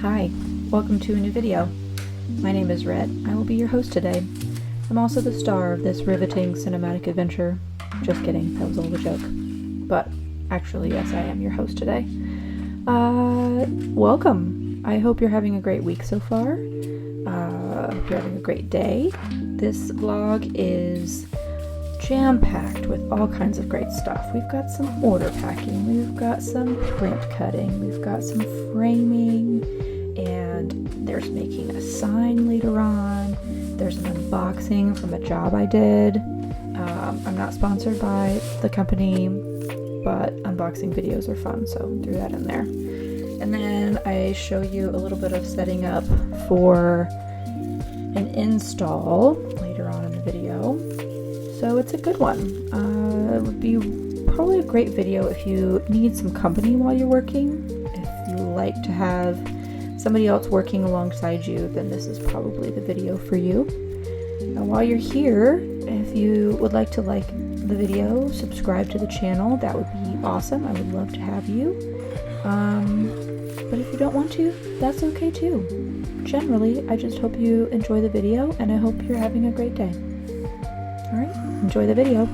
Hi, welcome to a new video. My name is Red. I will be your host today. I'm also the star of this riveting cinematic adventure. Just kidding, that was all a joke. But actually, yes, I am your host today. Welcome. I hope you're having a great week so far. I hope you're having a great day. This vlog is jam-packed with all kinds of great stuff. We've got some order packing, we've got some print cutting, we've got some framing, and there's making a sign later on. There's an unboxing from a job I did. I'm not sponsored by the company, but unboxing videos are fun, so I threw that in there. And then I show you a little bit of setting up for an install later on in the video. So it's a good one. It would be probably a great video if you need some company while you're working. If you like to have somebody else working alongside you, then this is probably the video for you. Now, while you're here, if you would like to like the video, subscribe to the channel, that would be awesome. I would love to have you. But if you don't want to, that's okay too. Generally, I just hope you enjoy the video, and I hope you're having a great day. Alright, enjoy the video.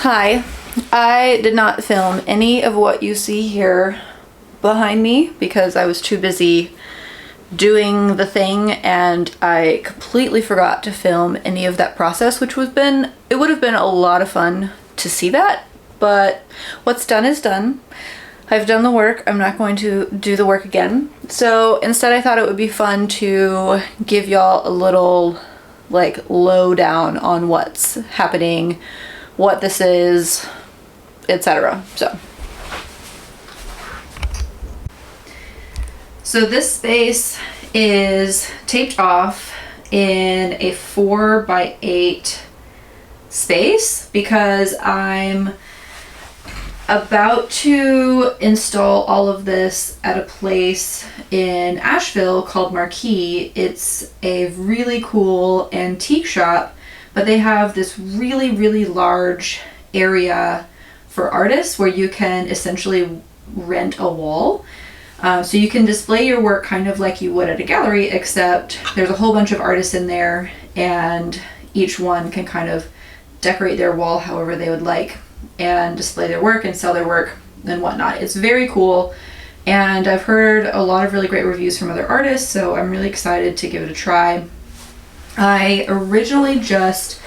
Hi, I did not film any of what you see here behind me because I was too busy doing the thing, and I completely forgot to film any of that process, which would have been a lot of fun to see that, but what's done is done. I've done the work. I'm not going to do the work again. So instead I thought it would be fun to give y'all a little like lowdown on what's happening, what this is, etc. So this space is taped off in a 4x8 space because I'm about to install all of this at a place in Asheville called Marquee. It's a really cool antique shop, but they have this really, really large area for artists where you can essentially rent a wall. So you can display your work kind of like you would at a gallery, except there's a whole bunch of artists in there and each one can kind of decorate their wall however they would like and display their work and sell their work and whatnot. It's very cool, and I've heard a lot of really great reviews from other artists, so I'm really excited to give it a try. I originally just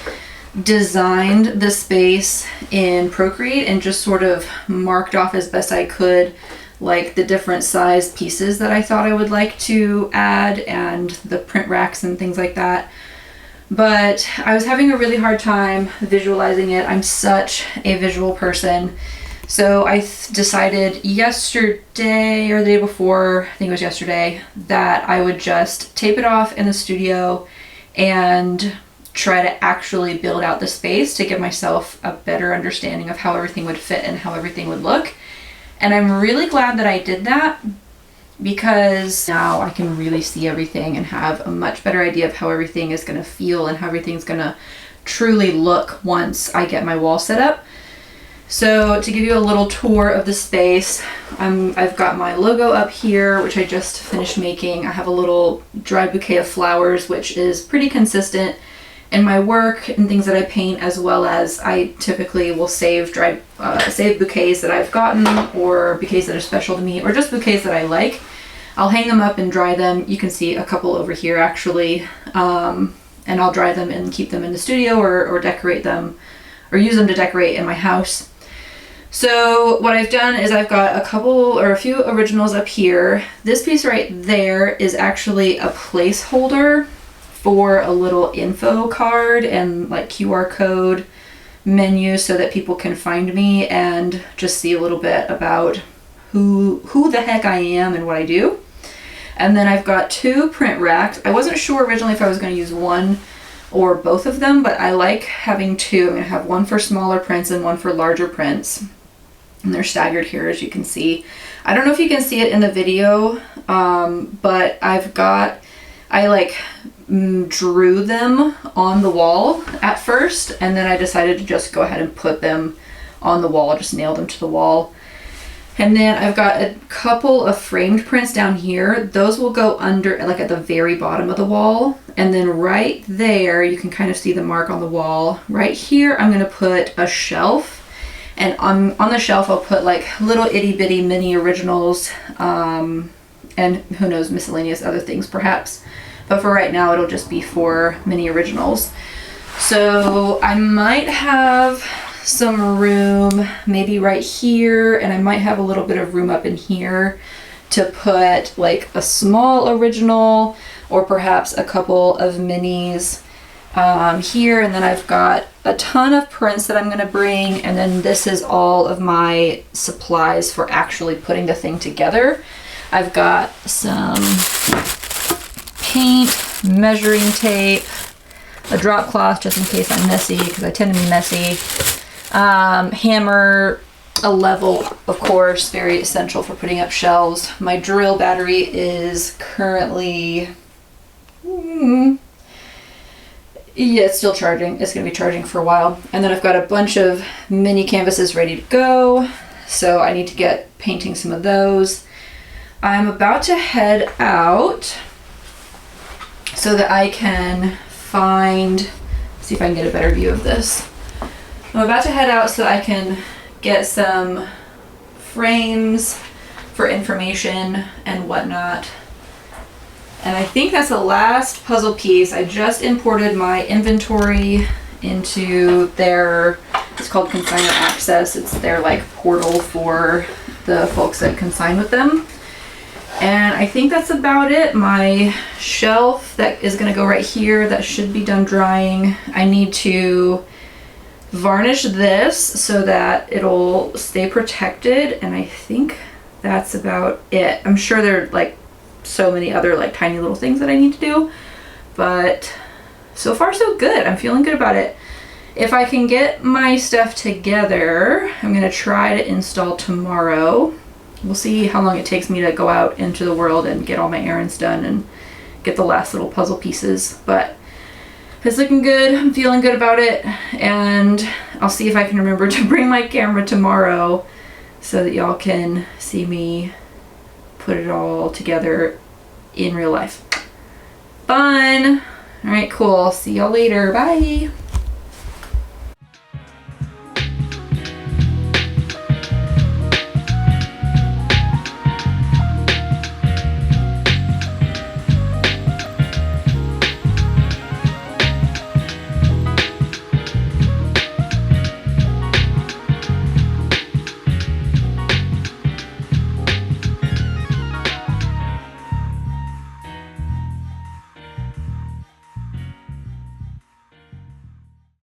designed the space in Procreate and just sort of marked off as best I could like the different size pieces that I thought I would like to add and the print racks and things like that. But I was having a really hard time visualizing it. I'm such a visual person. So I decided yesterday or the day before, I think it was yesterday, that I would just tape it off in the studio and try to actually build out the space to give myself a better understanding of how everything would fit and how everything would look. And I'm really glad that I did that because now I can really see everything and have a much better idea of how everything is going to feel and how everything's going to truly look once I get my wall set up. So to give you a little tour of the space, I've got my logo up here, which I just finished making. I have a little dry bouquet of flowers, which is pretty consistent in my work and things that I paint, as well as I typically will save bouquets that I've gotten, or bouquets that are special to me, or just bouquets that I like. I'll hang them up and dry them. You can see a couple over here actually, and I'll dry them and keep them in the studio or decorate them or use them to decorate in my house. So what I've done is I've got a few originals up here. This piece right there is actually a placeholder for a little info card and like QR code menu so that people can find me and just see a little bit about who the heck I am and what I do. And then I've got two print racks. I wasn't sure originally if I was going to use one or both of them, but I like having two. I'm going to have one for smaller prints and one for larger prints. And they're staggered here, as you can see. I don't know if you can see it in the video, but I drew them on the wall at first, and then I decided to just go ahead and put them on the wall, just nail them to the wall. And then I've got a couple of framed prints down here. Those will go under, like at the very bottom of the wall. And then right there, you can kind of see the mark on the wall. Right here, I'm gonna put a shelf. And on the shelf, I'll put like little itty bitty mini originals, and who knows, miscellaneous other things perhaps. But for right now, it'll just be for mini originals. So I might have some room maybe right here, and I might have a little bit of room up in here to put like a small original or perhaps a couple of minis here. And then I've got a ton of prints that I'm going to bring, and then this is all of my supplies for actually putting the thing together. I've got some paint, measuring tape, a drop cloth just in case I'm messy, because I tend to be messy, hammer, a level, of course, very essential for putting up shelves. My drill battery is currently, yeah, it's still charging. It's going to be charging for a while. And then I've got a bunch of mini canvases ready to go, so I need to get painting some of those. I'm about to head out so that I can see if I can get a better view of this. I'm about to head out so I can get some frames for information and whatnot. And I think that's the last puzzle piece. I just imported my inventory into their, it's called Consignor Access. It's their like portal for the folks that consign with them. And I think that's about it. My shelf that is gonna go right here, that should be done drying. I need to varnish this so that it'll stay protected, and I think that's about it. I'm sure there are like so many other like tiny little things that I need to do, but so far so good. I'm feeling good about it. If I can get my stuff together, I'm gonna try to install tomorrow. We'll see how long it takes me to go out into the world and get all my errands done and get the last little puzzle pieces, but it's looking good. I'm feeling good about it, and I'll see if I can remember to bring my camera tomorrow so that y'all can see me put it all together in real life. Fun! Alright, cool. See y'all later. Bye!